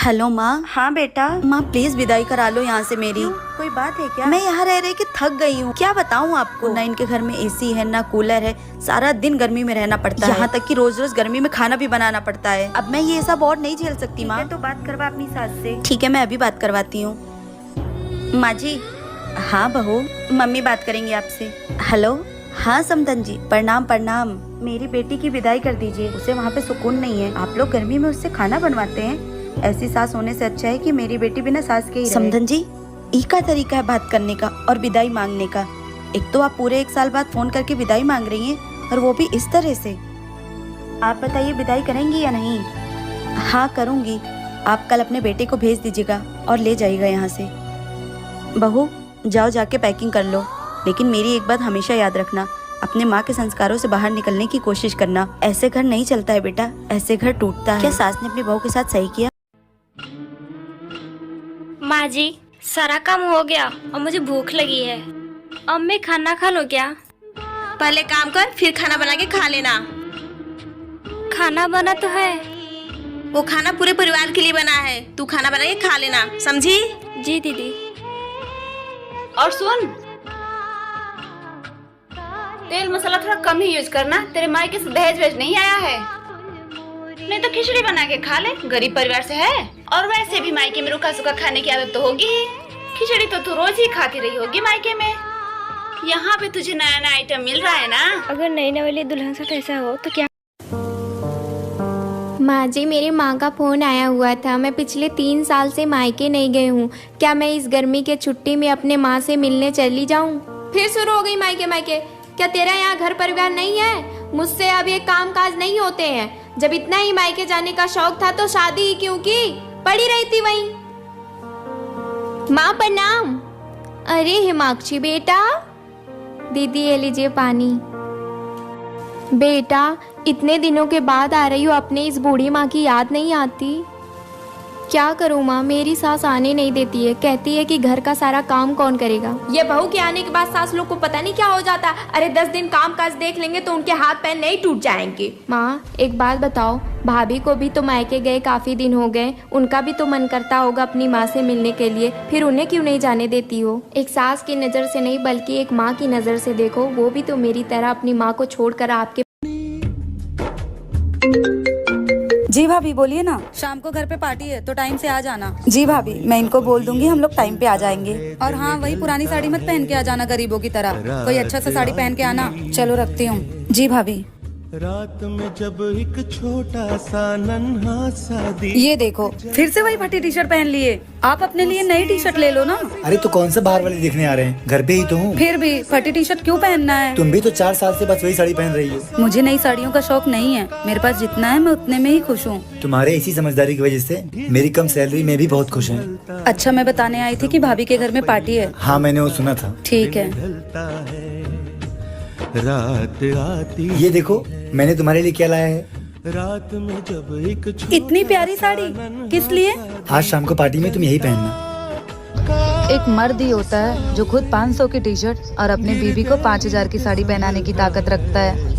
Hello माँ। हाँ बेटा। माँ प्लीज विदाई करा लो यहाँ से मेरी। कोई बात है क्या? मैं यहाँ रह रहे कि थक गई हूँ। क्या बताऊँ आपको, ना इनके घर में एसी है ना कूलर है, सारा दिन गर्मी में रहना पड़ता है। यहाँ तक कि रोज रोज गर्मी में खाना भी बनाना पड़ता है। अब मैं ये सब और नहीं झेल सकती माँ। तो बात करवा अपनी सास से। ठीक है, मैं अभी बात करवाती हूँ। माँ जी। हाँ बहू, मम्मी बात करेंगी आपसे। हेलो। हाँ समधन जी, प्रणाम प्रणाम। मेरी बेटी की विदाई कर दीजिए, उसे वहाँ पे सुकून नहीं है। आप लोग गर्मी में उससे खाना बनवाते हैं। ऐसी सास होने से अच्छा है कि मेरी बेटी बिना सास के ही रहे। समधन जी, ई का तरीका है बात करने का और विदाई मांगने का। एक तो आप पूरे 1 साल बाद फोन करके विदाई मांग रही हैं और वो भी इस तरह से। आप बताइए विदाई करेंगी या नहीं? हाँ करूँगी। आप कल अपने बेटे को भेज दीजिएगा और ले जाइएगा यहाँ से। बहू जाओ, जाके पैकिंग कर लो, लेकिन मेरी एक बात हमेशा याद रखना, अपने माँ के संस्कारों से बाहर निकलने की कोशिश करना। ऐसे घर नहीं चलता है बेटा, ऐसे घर टूटता है। क्या सास ने अपनी बहू के साथ सही किया? माँ जी, सारा काम हो गया और मुझे भूख लगी है। अब मैं खाना खा लूँ क्या? पहले काम कर, फिर खाना बना के खा लेना। खाना बना तो है। वो खाना पूरे परिवार के लिए बना है, तू खाना बना के खा लेना, समझी? जी दीदी। और सुन, तेल मसाला थोड़ा कम ही यूज करना, तेरे मायके से दहेज वेज नहीं आया है। नहीं तो खिचड़ी बना के खा ले, गरीब परिवार से है। और वैसे भी मायके में रूखा सूखा खाने की आदत तो होगी ही। खिचड़ी तो तू रोज ही खाती रही होगी मायके में। यहाँ पे तुझे नया नया आइटम मिल रहा है ना। अगर नई नवेली दुल्हन साथ ऐसा हो तो क्या? माँ जी, मेरी माँ का फोन आया हुआ था। मैं पिछले 3 साल से मायके नहीं गई हूँ। क्या मैं इस गर्मी के छुट्टी में अपने माँ से मिलने चली जाऊँ? फिर शुरू हो गई मायके मायके। क्या तेरा यहाँ घर परिवार नहीं है? मुझसे अब ये काम काज नहीं होते हैं। जब इतना ही मायके जाने का शौक था तो शादी ही क्यों की? पड़ी रही थी वहीं। माँ प्रणाम। अरे हिमाक्षी बेटा। दीदी ये लीजिए पानी। बेटा, इतने दिनों के बाद आ रही हो, अपने इस बूढ़ी माँ की याद नहीं आती? क्या करूँ माँ, मेरी सास आने नहीं देती है। कहती है कि घर का सारा काम कौन करेगा। ये बहू के आने के बाद सास लोग को पता नहीं क्या हो जाता। अरे 10 दिन काम काज देख लेंगे तो उनके हाथ पैर नहीं टूट जाएंगे। माँ एक बात बताओ, भाभी को भी तो मायके गए काफी दिन हो गए, उनका भी तो मन करता होगा अपनी माँ से मिलने के लिए, फिर उन्हें क्यों नहीं जाने देती हो? एक सास की नज़र से नहीं बल्कि एक माँ की नज़र से देखो, वो भी तो मेरी तरह अपनी माँ को छोड़कर आपके। जी भाभी बोलिए ना। शाम को घर पे पार्टी है तो टाइम से आ जाना। जी भाभी, मैं इनको बोल दूंगी, हम लोग टाइम पे आ जाएंगे। और हाँ, वही पुरानी साड़ी मत पहन के आ जाना गरीबों की तरह, कोई अच्छा सा साड़ी पहन के आना। चलो रखती हूँ। जी भाभी। रात में जब एक छोटा सा नन्हा सा ये देखो, फिर से वही फटी टी-शर्ट पहन लिए। आप अपने लिए नई टी-शर्ट ले लो ना। अरे तो कौन सा बाहर वाले देखने आ रहे हैं, घर पे ही तो हूँ। फिर भी फटी टी-शर्ट क्यों पहनना है? तुम भी तो 4 साल से बस वही साड़ी पहन रही हो। मुझे नई साड़ियों का शौक नहीं है, मेरे पास जितना है मैं उतने में ही खुश हूँ। तुम्हारे इसी समझदारी की वजह से मेरी कम सैलरी में भी बहुत खुश है। अच्छा, मैं बताने आई थी कि भाभी के घर में पार्टी है। हाँ मैंने वो सुना था। ठीक है। रात आती, ये देखो मैंने तुम्हारे लिए क्या लाया है। रात में जब एक इतनी प्यारी साड़ी किस लिए? आज शाम को पार्टी में तुम यही पहनना। एक मर्द ही होता है जो खुद 500 की टी-शर्ट और अपनी बीवी को 5000 की साड़ी पहनाने की ताकत रखता है।